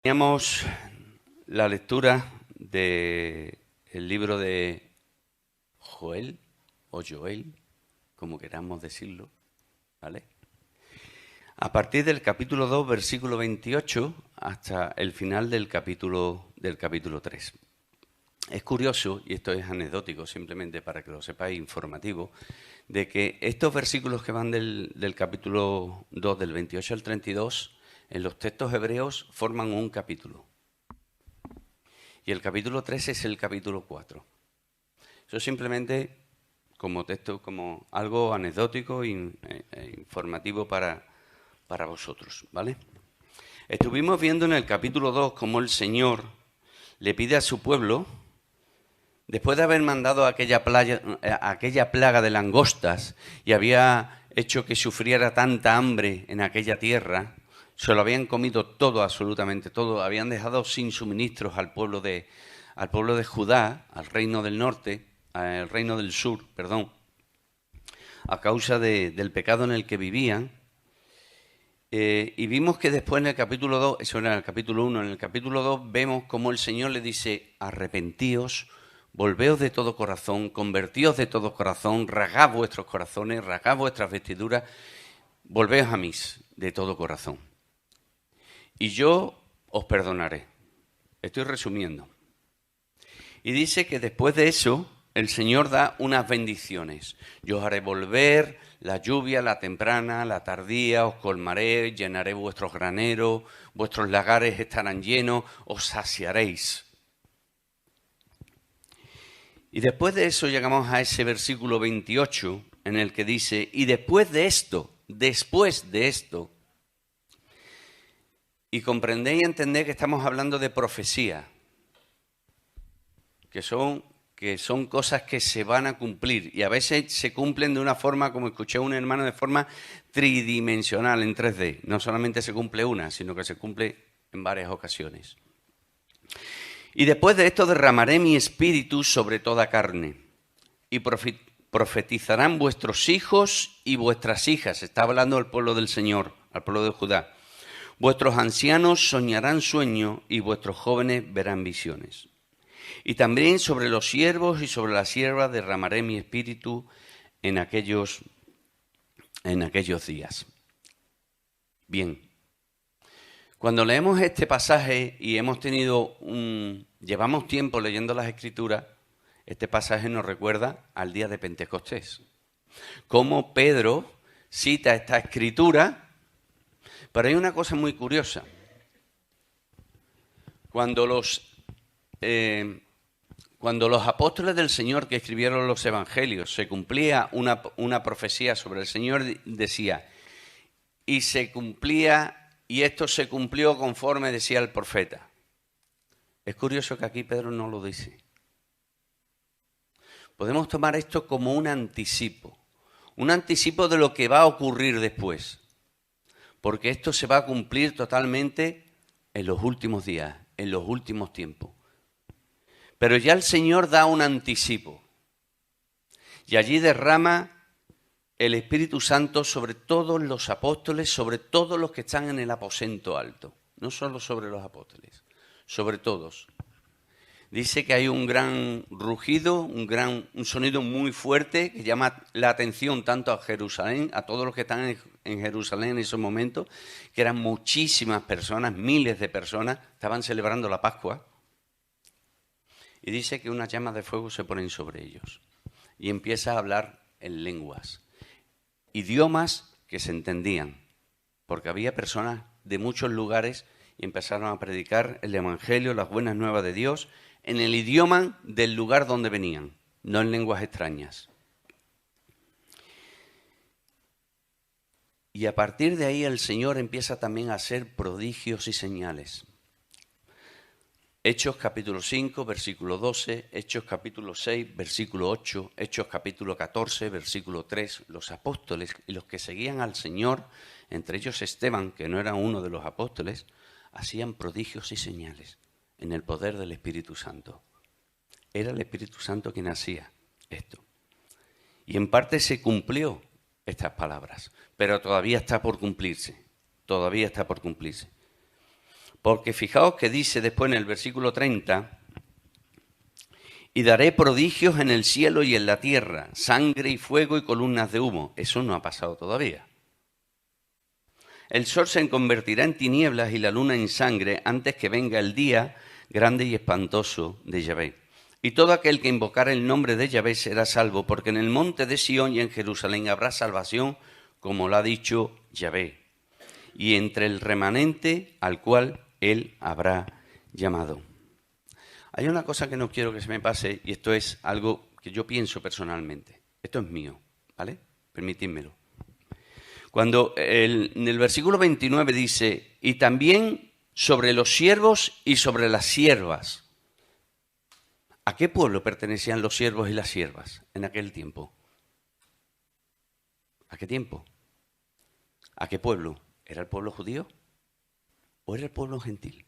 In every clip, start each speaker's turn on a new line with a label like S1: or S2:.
S1: Teníamos la lectura del libro de Joel, o Joel, como queramos decirlo, ¿vale? A partir del capítulo 2, versículo 28, hasta el final del capítulo 3. Es curioso, y esto es anecdótico, simplemente para que lo sepáis, informativo, de que estos versículos que van del capítulo 2, del 28 al 32, en los textos hebreos forman un capítulo. Y el capítulo 3 es el capítulo 4. Eso simplemente como texto, como algo anecdótico e informativo para vosotros, ¿vale? Estuvimos viendo en el capítulo 2 cómo el Señor le pide a su pueblo, después de haber mandado aquella plaga de langostas y había hecho que sufriera tanta hambre en aquella tierra, se lo habían comido todo, absolutamente todo, habían dejado sin suministros al pueblo de Judá, al reino del norte, al reino del sur, perdón, a causa del pecado en el que vivían. Y vimos que después en el capítulo 2, eso era en el capítulo 1, en el capítulo 2 vemos cómo el Señor le dice: arrepentíos, volveos de todo corazón, convertíos de todo corazón, rasgad vuestros corazones, rasgad vuestras vestiduras, volveos a mí de todo corazón. Y yo os perdonaré. Estoy resumiendo. Y dice que después de eso, el Señor da unas bendiciones. Yo os haré volver la lluvia, la temprana, la tardía, os colmaré, llenaré vuestros graneros, vuestros lagares estarán llenos, os saciaréis. Y después de eso llegamos a ese versículo 28, en el que dice: y después de esto, y comprendéis y entendéis que estamos hablando de profecía, que son cosas que se van a cumplir, y a veces se cumplen de una forma, como escuché a un hermano, de forma tridimensional, en 3D. No solamente se cumple una, sino que se cumple en varias ocasiones. Y después de esto derramaré mi espíritu sobre toda carne, y profetizarán vuestros hijos y vuestras hijas. Está hablando al pueblo del Señor, al pueblo de Judá. Vuestros ancianos soñarán sueños y vuestros jóvenes verán visiones. Y también sobre los siervos y sobre las siervas derramaré mi espíritu en aquellos días. Bien, cuando leemos este pasaje y llevamos tiempo leyendo las Escrituras, este pasaje nos recuerda al día de Pentecostés. Cómo Pedro cita esta Escritura, pero hay una cosa muy curiosa. Cuando los apóstoles del Señor que escribieron los evangelios, se cumplía una profecía sobre el Señor, decía: y se cumplía, y esto se cumplió conforme decía el profeta. Es curioso que aquí Pedro no lo dice. Podemos tomar esto como un anticipo de lo que va a ocurrir después, porque esto se va a cumplir totalmente en los últimos días, en los últimos tiempos. Pero ya el Señor da un anticipo, y allí derrama el Espíritu Santo sobre todos los apóstoles, sobre todos los que están en el aposento alto, no solo sobre los apóstoles, sobre todos. Dice que hay un gran rugido, un sonido muy fuerte que llama la atención tanto a Jerusalén, a todos los que están en Jerusalén en esos momentos, que eran muchísimas personas, miles de personas, estaban celebrando la Pascua. Y dice que unas llamas de fuego se ponen sobre ellos y empieza a hablar en lenguas, idiomas que se entendían, porque había personas de muchos lugares y empezaron a predicar el Evangelio, las buenas nuevas de Dios, en el idioma del lugar donde venían, no en lenguas extrañas. Y a partir de ahí el Señor empieza también a hacer prodigios y señales. Hechos capítulo 5, versículo 12, Hechos capítulo 6, versículo 8, Hechos capítulo 14, versículo 3. Los apóstoles y los que seguían al Señor, entre ellos Esteban, que no era uno de los apóstoles, hacían prodigios y señales en el poder del Espíritu Santo. Era el Espíritu Santo quien hacía esto. Y en parte se cumplió estas palabras, pero todavía está por cumplirse, Porque fijaos que dice después en el versículo 30, y daré prodigios en el cielo y en la tierra, sangre y fuego y columnas de humo. Eso no ha pasado todavía. El sol se convertirá en tinieblas y la luna en sangre antes que venga el día grande y espantoso de Yahvé. Y todo aquel que invocare el nombre de Yahvé será salvo, porque en el monte de Sión y en Jerusalén habrá salvación, como lo ha dicho Yahvé, y entre el remanente al cual él habrá llamado. Hay una cosa que no quiero que se me pase, y esto es algo que yo pienso personalmente. Esto es mío, ¿vale? Permitidmelo. Cuando en el versículo 29 dice, y también sobre los siervos y sobre las siervas. ¿A qué pueblo pertenecían los siervos y las siervas en aquel tiempo? ¿A qué tiempo? ¿A qué pueblo? ¿Era el pueblo judío o era el pueblo gentil?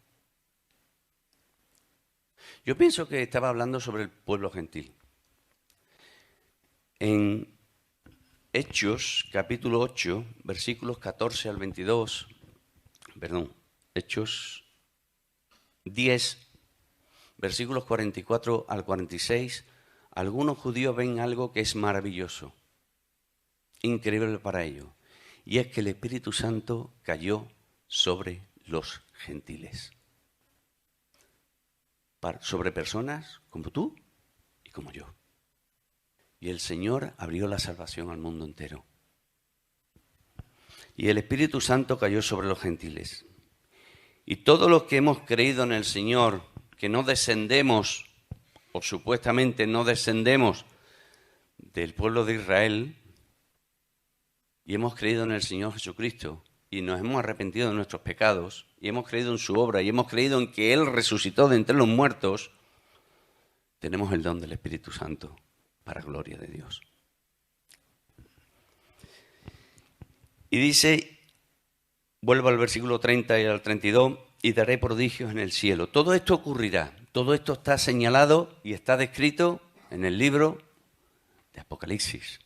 S1: Yo pienso que estaba hablando sobre el pueblo gentil. En Hechos, capítulo 8, versículos 14 al 22, Hechos 10, versículos 44 al 46, algunos judíos ven algo que es maravilloso, increíble para ellos, y es que el Espíritu Santo cayó sobre los gentiles, sobre personas como tú y como yo. Y el Señor abrió la salvación al mundo entero. Y el Espíritu Santo cayó sobre los gentiles. Y todos los que hemos creído en el Señor, que no descendemos, o supuestamente no descendemos del pueblo de Israel, y hemos creído en el Señor Jesucristo, y nos hemos arrepentido de nuestros pecados, y hemos creído en su obra, y hemos creído en que Él resucitó de entre los muertos, tenemos el don del Espíritu Santo. Para gloria de Dios. Y dice, vuelvo al versículo 30 y al 32, y daré prodigios en el cielo. Todo esto ocurrirá, todo esto está señalado y está descrito en el libro de Apocalipsis.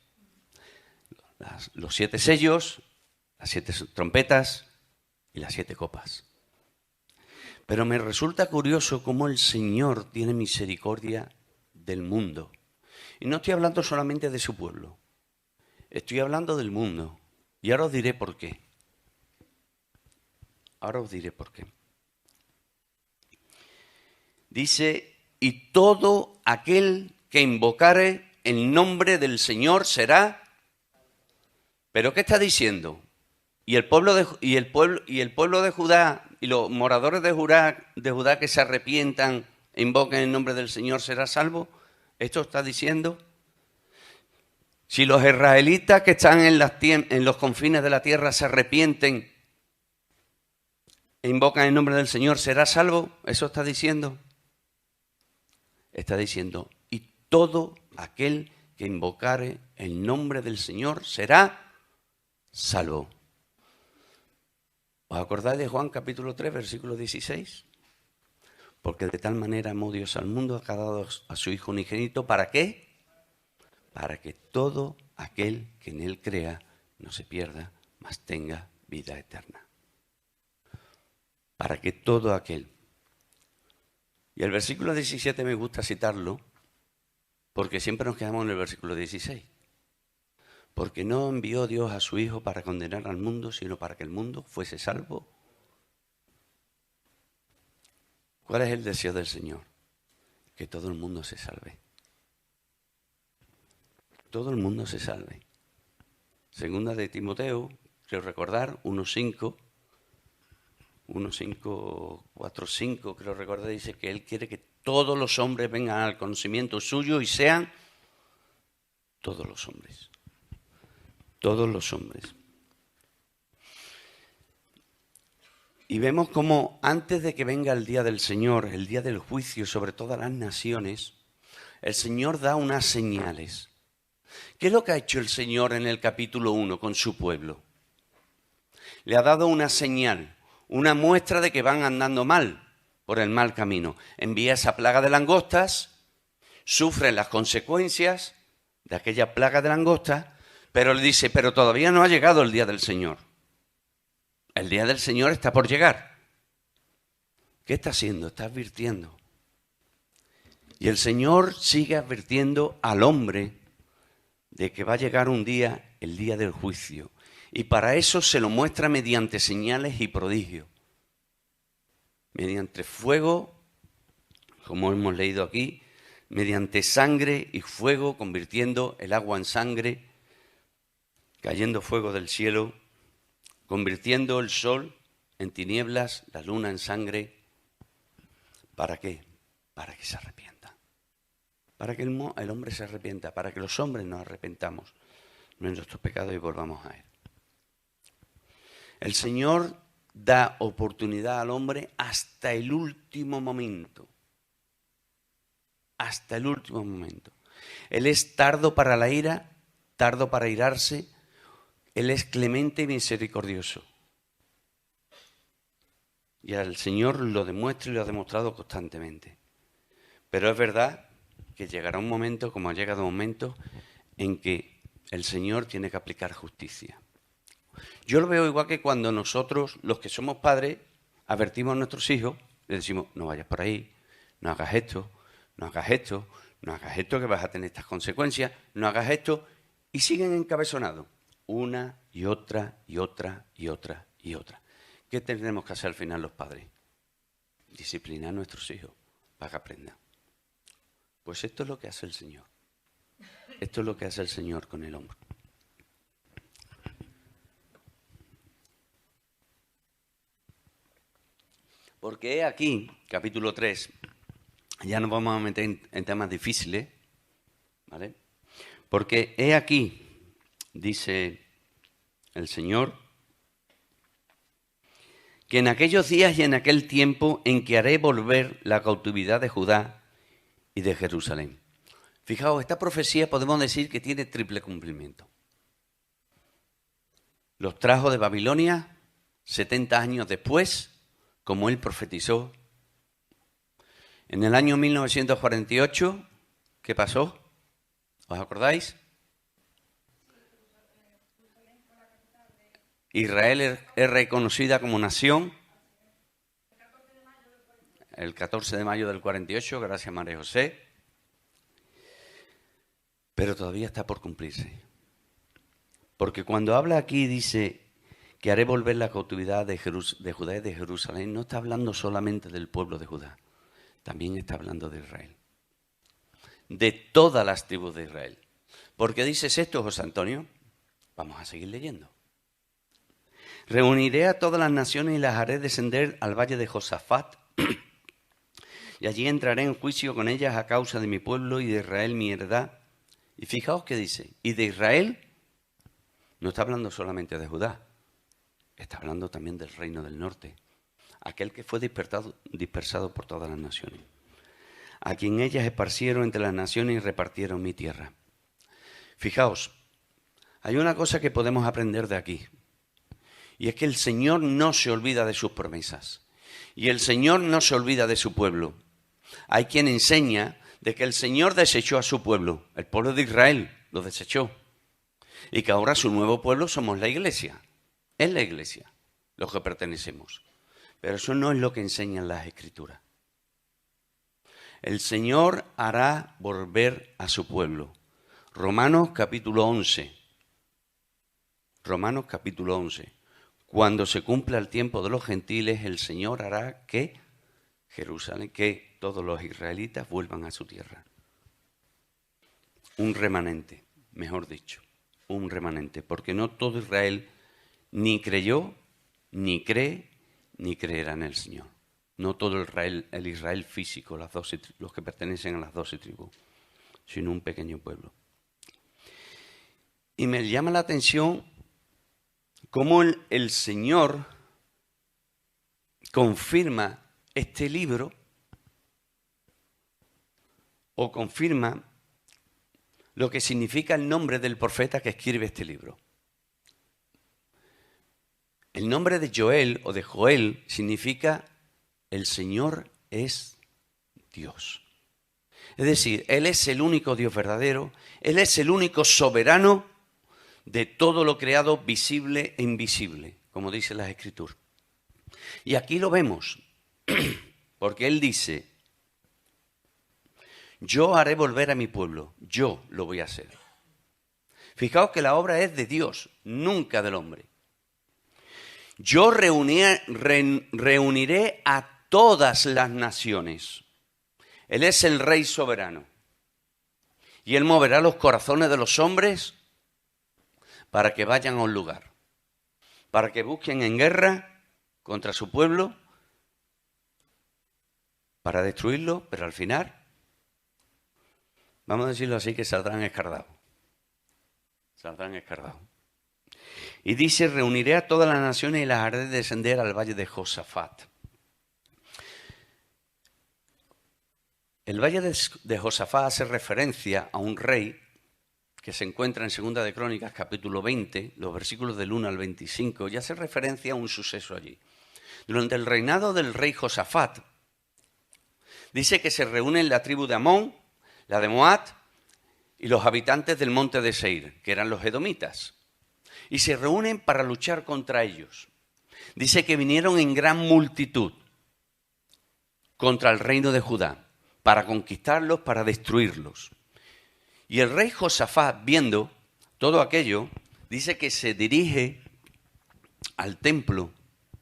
S1: Los 7 sellos, las 7 trompetas y las 7 copas. Pero me resulta curioso cómo el Señor tiene misericordia del mundo. Y no estoy hablando solamente de su pueblo, estoy hablando del mundo. Y ahora os diré por qué. Dice, y todo aquel que invocare el nombre del Señor será. ¿Pero qué está diciendo? Y el pueblo de Judá y los moradores de Judá que se arrepientan e invoquen el nombre del Señor será salvo. Esto está diciendo, si los israelitas que están en los confines de la tierra se arrepienten e invocan el nombre del Señor, ¿será salvo? Eso está diciendo. Está diciendo, y todo aquel que invocare el nombre del Señor será salvo. ¿Os acordáis de Juan capítulo 3, versículo 16? Porque de tal manera amó Dios al mundo, ha dado a su Hijo unigénito. ¿Para qué? Para que todo aquel que en Él crea no se pierda, mas tenga vida eterna. Para que todo aquel. Y el versículo 17 me gusta citarlo, porque siempre nos quedamos en el versículo 16. Porque no envió Dios a su Hijo para condenar al mundo, sino para que el mundo fuese salvo. ¿Cuál es el deseo del Señor? Que todo el mundo se salve. Todo el mundo se salve. Segunda de Timoteo, creo recordar, 1:5, 4:5, creo recordar, dice que Él quiere que todos los hombres vengan al conocimiento suyo y sean todos los hombres. Todos los hombres. Y vemos cómo antes de que venga el día del Señor, el día del juicio sobre todas las naciones, el Señor da unas señales. ¿Qué es lo que ha hecho el Señor en el capítulo 1 con su pueblo? Le ha dado una señal, una muestra de que van andando mal, por el mal camino. Envía esa plaga de langostas, sufren las consecuencias de aquella plaga de langostas, pero le dice, pero todavía no ha llegado el día del Señor. El día del Señor está por llegar. ¿Qué está haciendo? Está advirtiendo. Y el Señor sigue advirtiendo al hombre de que va a llegar un día, el día del juicio. Y para eso se lo muestra mediante señales y prodigios. Mediante fuego, como hemos leído aquí, mediante sangre y fuego, convirtiendo el agua en sangre, cayendo fuego del cielo, convirtiendo el sol en tinieblas, la luna en sangre. ¿Para qué? Para que se arrepienta. Para que el hombre se arrepienta, para que los hombres nos arrepentamos de nuestros pecados y volvamos a Él. El Señor da oportunidad al hombre hasta el último momento. Hasta el último momento. Él es tardo para la ira, tardo para irarse. Él es clemente y misericordioso. Y el Señor lo demuestra y lo ha demostrado constantemente. Pero es verdad que llegará un momento, como ha llegado un momento, en que el Señor tiene que aplicar justicia. Yo lo veo igual que cuando nosotros, los que somos padres, advertimos a nuestros hijos, les decimos, no vayas por ahí, no hagas esto, no hagas esto, no hagas esto que vas a tener estas consecuencias, no hagas esto, y siguen encabezonados, una y otra y otra y otra y otra. ¿Qué tenemos que hacer al final los padres? Disciplinar a nuestros hijos para que aprendan. Pues esto es lo que hace el Señor. Esto es lo que hace el Señor con el hombre. Porque he aquí, capítulo 3, ya nos vamos a meter en temas difíciles, ¿vale? Porque he aquí, dice el Señor, que en aquellos días y en aquel tiempo en que haré volver la cautividad de Judá y de Jerusalén. Fijaos, esta profecía podemos decir que tiene triple cumplimiento. Los trajo de Babilonia 70 años después, como él profetizó. En el año 1948, ¿qué pasó? ¿Os acordáis? Israel es reconocida como nación el 14 de mayo del 48, gracias María José, pero todavía está por cumplirse. Porque cuando habla aquí dice que haré volver la cautividad de Judá y de Jerusalén, no está hablando solamente del pueblo de Judá, también está hablando de Israel, de todas las tribus de Israel. ¿Por qué dices esto, José Antonio? Vamos a seguir leyendo. Reuniré a todas las naciones y las haré descender al valle de Josafat, y allí entraré en juicio con ellas a causa de mi pueblo y de Israel mi heredad. Y fijaos que dice, y de Israel no está hablando solamente de Judá, está hablando también del reino del norte, aquel que fue dispersado por todas las naciones, a quien ellas esparcieron entre las naciones y repartieron mi tierra. Fijaos, hay una cosa que podemos aprender de aquí, y es que el Señor no se olvida de sus promesas, y el Señor no se olvida de su pueblo. Hay quien enseña de que el Señor desechó a su pueblo, el pueblo de Israel lo desechó, y que ahora su nuevo pueblo somos la iglesia. Es la iglesia los que pertenecemos. Pero eso no es lo que enseñan las Escrituras. El Señor hará volver a su pueblo. Romanos capítulo 11. Romanos capítulo 11. Cuando se cumpla el tiempo de los gentiles, el Señor hará que Jerusalén, que todos los israelitas vuelvan a su tierra. Un remanente, mejor dicho, un remanente, porque no todo Israel ni creyó, ni cree, ni creerá en el Señor. No todo el Israel físico, los que pertenecen a las 12 tribus, sino un pequeño pueblo. Y me llama la atención cómo el Señor confirma este libro o confirma lo que significa el nombre del profeta que escribe este libro. El nombre de Joel o de Joel significa el Señor es Dios. Es decir, Él es el único Dios verdadero, Él es el único soberano de todo lo creado visible e invisible, como dice las Escrituras. Y aquí lo vemos. Porque Él dice, yo haré volver a mi pueblo, yo lo voy a hacer. Fijaos que la obra es de Dios, nunca del hombre. Yo reuniré a todas las naciones. Él es el Rey soberano. Y Él moverá los corazones de los hombres para que vayan a un lugar, para que busquen en guerra contra su pueblo, para destruirlo, pero al final, vamos a decirlo así, que saldrán escardados. Saldrán escardados. Y dice, reuniré a todas las naciones y las haré descender al valle de Josafat. El valle de Josafat hace referencia a un rey que se encuentra en Segunda de Crónicas, capítulo 20, los versículos del 1 al 25, y hace referencia a un suceso allí. Durante el reinado del rey Josafat, dice que se reúnen la tribu de Amón, la de Moab y los habitantes del monte de Seir, que eran los edomitas, y se reúnen para luchar contra ellos. Dice que vinieron en gran multitud contra el reino de Judá, para conquistarlos, para destruirlos. Y el rey Josafat, viendo todo aquello, dice que se dirige al templo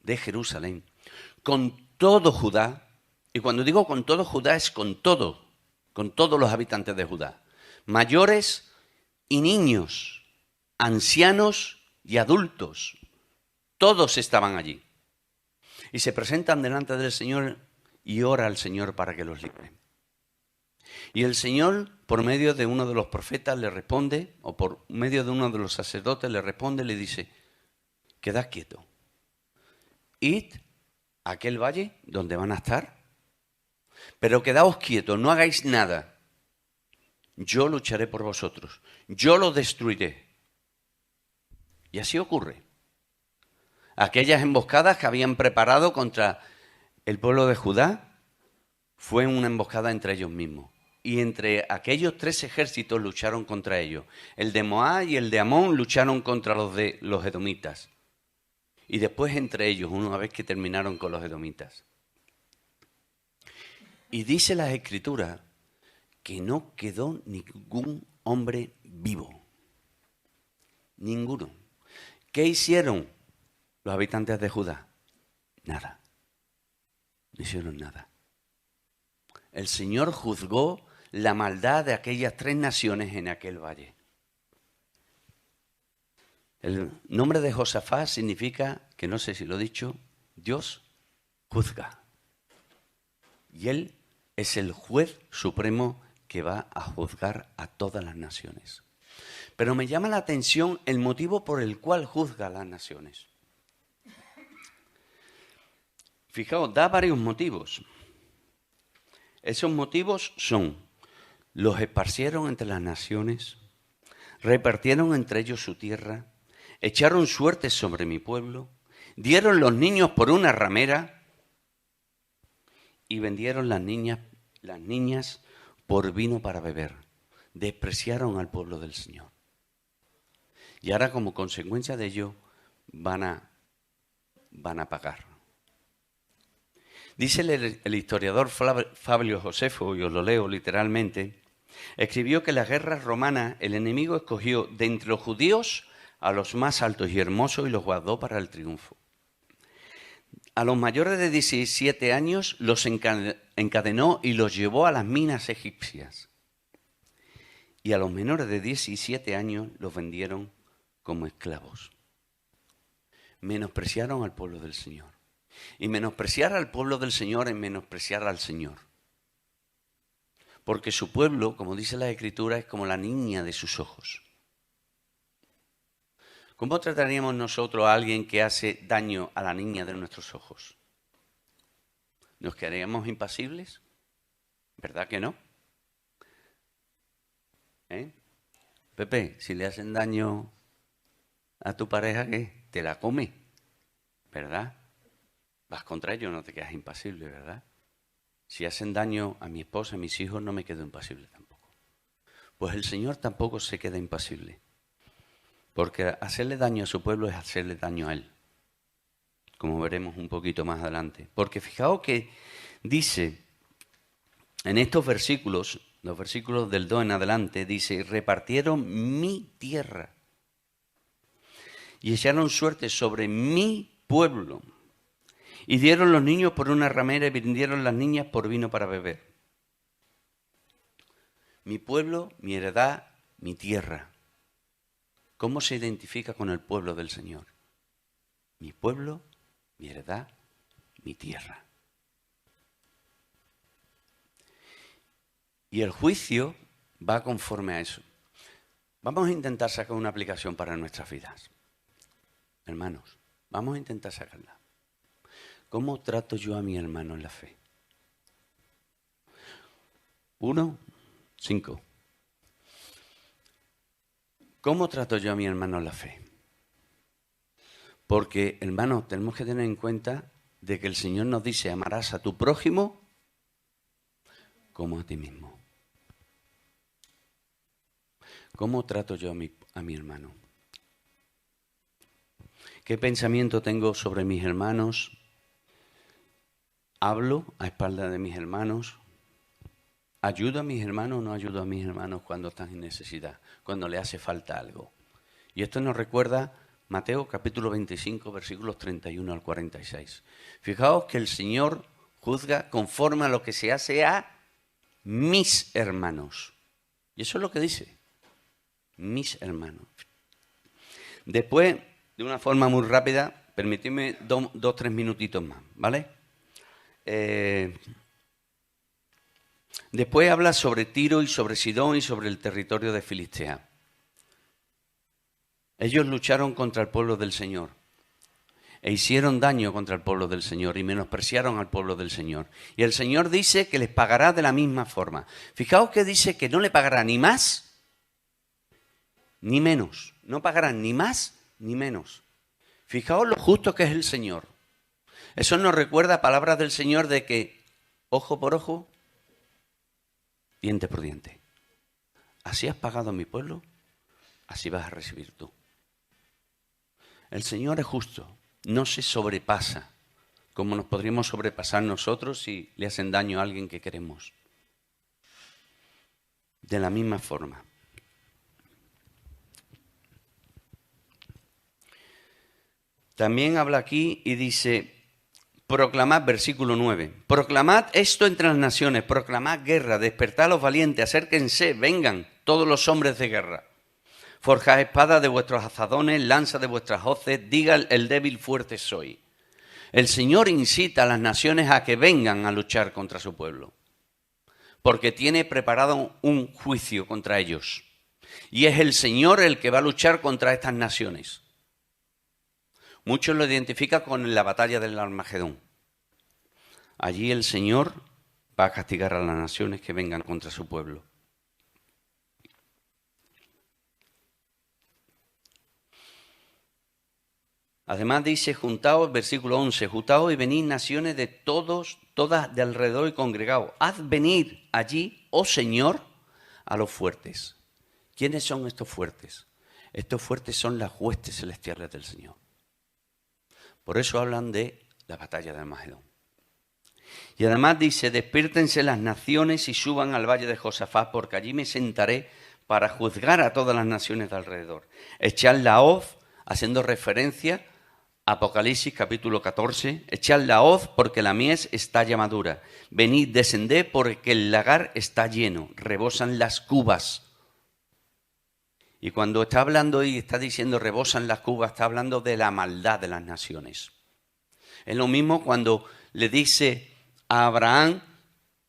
S1: de Jerusalén con todo Judá, y cuando digo con todo Judá es con todos los habitantes de Judá, mayores y niños, ancianos y adultos, todos estaban allí. Y se presentan delante del Señor y ora al Señor para que los libre. Y el Señor, por medio de uno de los profetas, le responde, o por medio de uno de los sacerdotes, le responde, le dice, quedad quieto. Id a aquel valle donde van a estar, pero quedaos quietos, no hagáis nada. Yo lucharé por vosotros, yo los destruiré. Y así ocurre. Aquellas emboscadas que habían preparado contra el pueblo de Judá fue una emboscada entre ellos mismos. Y entre aquellos 3 ejércitos lucharon contra ellos. El de Moab y el de Amón lucharon contra los edomitas. Y después entre ellos, una vez que terminaron con los edomitas. Y dice la Escritura que no quedó ningún hombre vivo. Ninguno. ¿Qué hicieron los habitantes de Judá? Nada. No hicieron nada. El Señor juzgó la maldad de aquellas 3 naciones en aquel valle. El nombre de Josafat significa, que no sé si lo he dicho, Dios juzga. Y Él es el juez supremo que va a juzgar a todas las naciones. Pero me llama la atención el motivo por el cual juzga a las naciones. Fijaos, da varios motivos. Esos motivos son: los esparcieron entre las naciones, repartieron entre ellos su tierra, echaron suertes sobre mi pueblo, dieron los niños por una ramera y vendieron las niñas por vino para beber. Despreciaron al pueblo del Señor. Y ahora, como consecuencia de ello, van a pagar. Dice el historiador Fabio Josefo, y os lo leo literalmente, escribió que en las guerras romanas el enemigo escogió de entre los judíos a los más altos y hermosos y los guardó para el triunfo. A los mayores de 17 años los encadenó y los llevó a las minas egipcias. Y a los menores de 17 años los vendieron como esclavos. Menospreciaron al pueblo del Señor. Y menospreciar al pueblo del Señor es menospreciar al Señor. Porque su pueblo, como dice la Escritura, es como la niña de sus ojos. ¿Cómo trataríamos nosotros a alguien que hace daño a la niña de nuestros ojos? ¿Nos quedaríamos impasibles? ¿Verdad que no? Pepe, si le hacen daño a tu pareja, ¿qué? Te la come, ¿verdad? Vas contra ellos, no te quedas impasible, ¿verdad? Si hacen daño a mi esposa, a mis hijos, no me quedo impasible tampoco. Pues el Señor tampoco se queda impasible. Porque hacerle daño a su pueblo es hacerle daño a Él. Como veremos un poquito más adelante. Porque fijaos que Dice, en estos versículos, los versículos del 2 en adelante, dice, repartieron mi tierra y echaron suerte sobre mi pueblo. Y dieron los niños por una ramera y vendieron las niñas por vino para beber. Mi pueblo, mi heredad, mi tierra. ¿Cómo se identifica con el pueblo del Señor? Mi pueblo, mi heredad, mi tierra. Y el juicio va conforme a eso. Vamos a intentar sacar una aplicación para nuestras vidas. Hermanos, vamos a intentar sacarla. ¿Cómo trato yo a mi hermano en la fe? 1, 5. ¿Cómo trato yo a mi hermano en la fe? Porque, hermanos, tenemos que tener en cuenta de que el Señor nos dice, amarás a tu prójimo como a ti mismo. ¿Cómo trato yo a mi hermano? ¿Qué pensamiento tengo sobre mis hermanos? ¿Hablo a espaldas de mis hermanos? ¿Ayudo a mis hermanos o no ayudo a mis hermanos cuando están en necesidad, cuando le hace falta algo? Y esto nos recuerda Mateo capítulo 25, versículos 31 al 46. Fijaos que el Señor juzga conforme a lo que se hace a mis hermanos. Y eso es lo que dice, mis hermanos. Después, de una forma muy rápida, permitidme 2-3 minutitos más, ¿vale? Después habla sobre Tiro y sobre Sidón y sobre el territorio de Filistea. Ellos lucharon contra el pueblo del Señor e hicieron daño contra el pueblo del Señor y menospreciaron al pueblo del Señor. Y el Señor dice que les pagará de la misma forma. Fijaos que dice que no le pagará ni más ni menos. No pagarán ni más ni menos. Fijaos lo justo que es el Señor. Eso nos recuerda palabras del Señor de que ojo por ojo, diente por diente. Así has pagado a mi pueblo, así vas a recibir tú. El Señor es justo, no se sobrepasa, como nos podríamos sobrepasar nosotros si le hacen daño a alguien que queremos. De la misma forma. También habla aquí y dice, proclamad, versículo 9, proclamad esto entre las naciones, proclamad guerra, despertad a los valientes, acérquense, vengan todos los hombres de guerra. Forjad espadas de vuestros azadones, lanzas de vuestras hoces, diga el débil fuerte soy. El Señor incita a las naciones a que vengan a luchar contra su pueblo, porque tiene preparado un juicio contra ellos. Y es el Señor el que va a luchar contra estas naciones. Muchos lo identifican con la batalla del Armagedón. Allí el Señor va a castigar a las naciones que vengan contra su pueblo. Además dice, juntaos, versículo 11, juntaos y venid naciones de todas de alrededor y congregaos. Haz venir allí, oh Señor, a los fuertes. ¿Quiénes son estos fuertes? Estos fuertes son las huestes celestiales del Señor. Por eso hablan de la batalla de Armagedón. Y además dice, despiértense las naciones y suban al valle de Josafat, porque allí me sentaré para juzgar a todas las naciones de alrededor. Echad la hoz, haciendo referencia a Apocalipsis capítulo 14, echad la hoz porque la mies está ya madura. Venid, descended porque el lagar está lleno, rebosan las cubas. Y cuando está hablando y está diciendo rebosan las cubas, está hablando de la maldad de las naciones. Es lo mismo cuando le dice a Abraham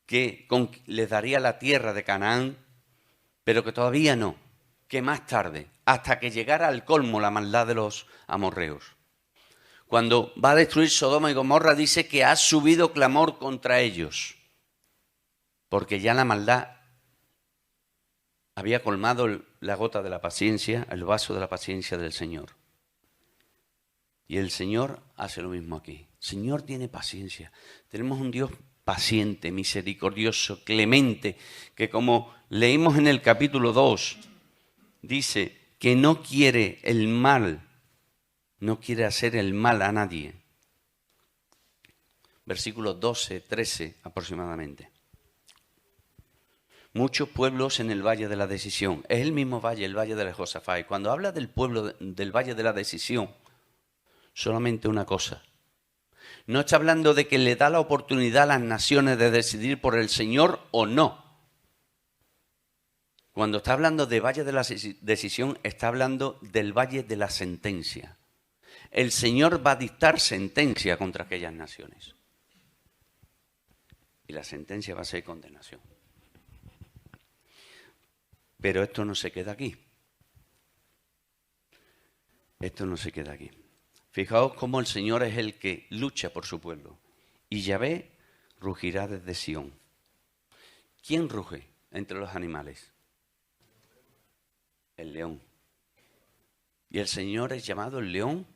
S1: que les daría la tierra de Canaán, pero que todavía no, que más tarde, hasta que llegara al colmo la maldad de los amorreos. Cuando va a destruir Sodoma y Gomorra dice que ha subido clamor contra ellos, porque ya la maldad había colmado la gota de la paciencia, el vaso de la paciencia del Señor. Y el Señor hace lo mismo aquí. El Señor tiene paciencia. Tenemos un Dios paciente, misericordioso, clemente, que como leímos en el capítulo 2, dice que no quiere el mal, no quiere hacer el mal a nadie. versículos 12, 13 aproximadamente. Muchos pueblos en el Valle de la Decisión. Es el mismo valle, el Valle de Josafat. Y cuando habla del pueblo del Valle de la Decisión, solamente una cosa. No está hablando de que le da la oportunidad a las naciones de decidir por el Señor o no. Cuando está hablando de Valle de la Decisión, está hablando del Valle de la Sentencia. El Señor va a dictar sentencia contra aquellas naciones. Y la sentencia va a ser condenación. Pero esto no se queda aquí. Esto no se queda aquí. Fijaos cómo el Señor es el que lucha por su pueblo. Y Yahvé rugirá desde Sión. ¿Quién ruge entre los animales? El león. Y el Señor es llamado el león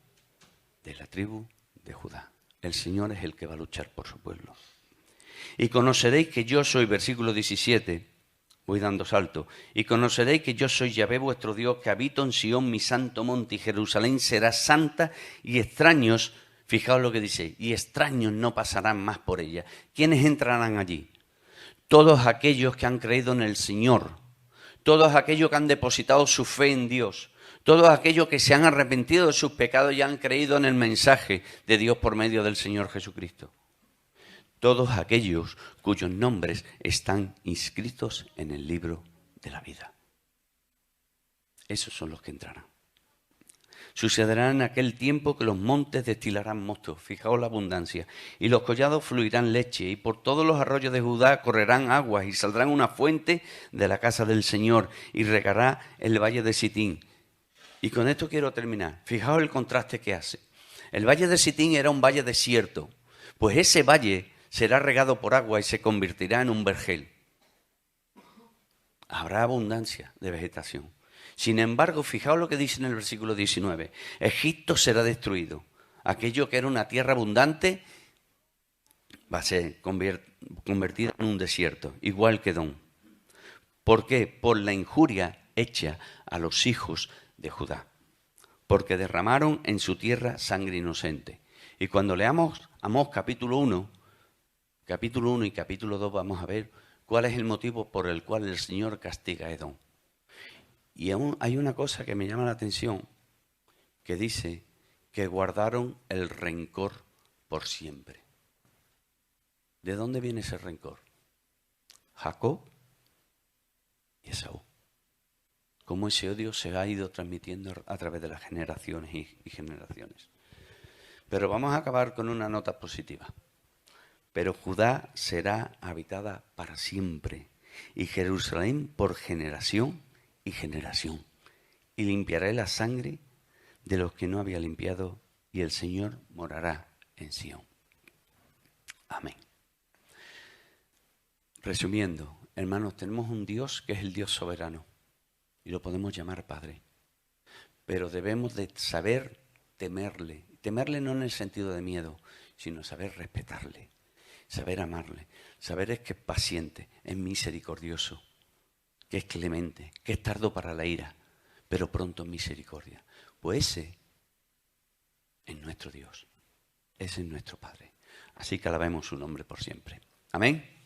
S1: de la tribu de Judá. El Señor es el que va a luchar por su pueblo. Y conoceréis que yo soy, versículo 17, voy dando salto, y conoceréis que yo soy Yahvé vuestro Dios, que habito en Sión, mi santo monte, y Jerusalén será santa, y extraños, fijaos lo que dice, y extraños no pasarán más por ella. ¿Quiénes entrarán allí? Todos aquellos que han creído en el Señor, todos aquellos que han depositado su fe en Dios, todos aquellos que se han arrepentido de sus pecados y han creído en el mensaje de Dios por medio del Señor Jesucristo. Todos aquellos cuyos nombres están inscritos en el libro de la vida. Esos son los que entrarán. Sucederá en aquel tiempo que los montes destilarán mosto, fijaos la abundancia, y los collados fluirán leche, y por todos los arroyos de Judá correrán aguas, y saldrán una fuente de la casa del Señor, y regará el valle de Sitín. Y con esto quiero terminar. Fijaos el contraste que hace. El valle de Sitín era un valle desierto, pues ese valle será regado por agua y se convertirá en un vergel. Habrá abundancia de vegetación. Sin embargo, fijaos lo que dice en el versículo 19. Egipto será destruido. Aquello que era una tierra abundante va a ser convertida en un desierto, igual que Edom. ¿Por qué? Por la injuria hecha a los hijos de Judá. Porque derramaron en su tierra sangre inocente. Y cuando leamos Amós capítulo 1 y capítulo 2 vamos a ver cuál es el motivo por el cual el Señor castiga a Edom. Y aún hay una cosa que me llama la atención, que dice que guardaron el rencor por siempre. ¿De dónde viene ese rencor? Jacob y Esaú. Cómo ese odio se ha ido transmitiendo a través de las generaciones y generaciones. Pero vamos a acabar con una nota positiva. Pero Judá será habitada para siempre, y Jerusalén por generación y generación. Y limpiaré la sangre de los que no había limpiado, y el Señor morará en Sión. Amén. Resumiendo, hermanos, tenemos un Dios que es el Dios soberano, y lo podemos llamar Padre. Pero debemos de saber temerle. Temerle no en el sentido de miedo, sino saber respetarle. Saber amarle, saber que es paciente, es misericordioso, que es clemente, que es tardo para la ira, pero pronto en misericordia. Pues ese es nuestro Dios, ese es nuestro Padre. Así que alabemos su nombre por siempre. Amén.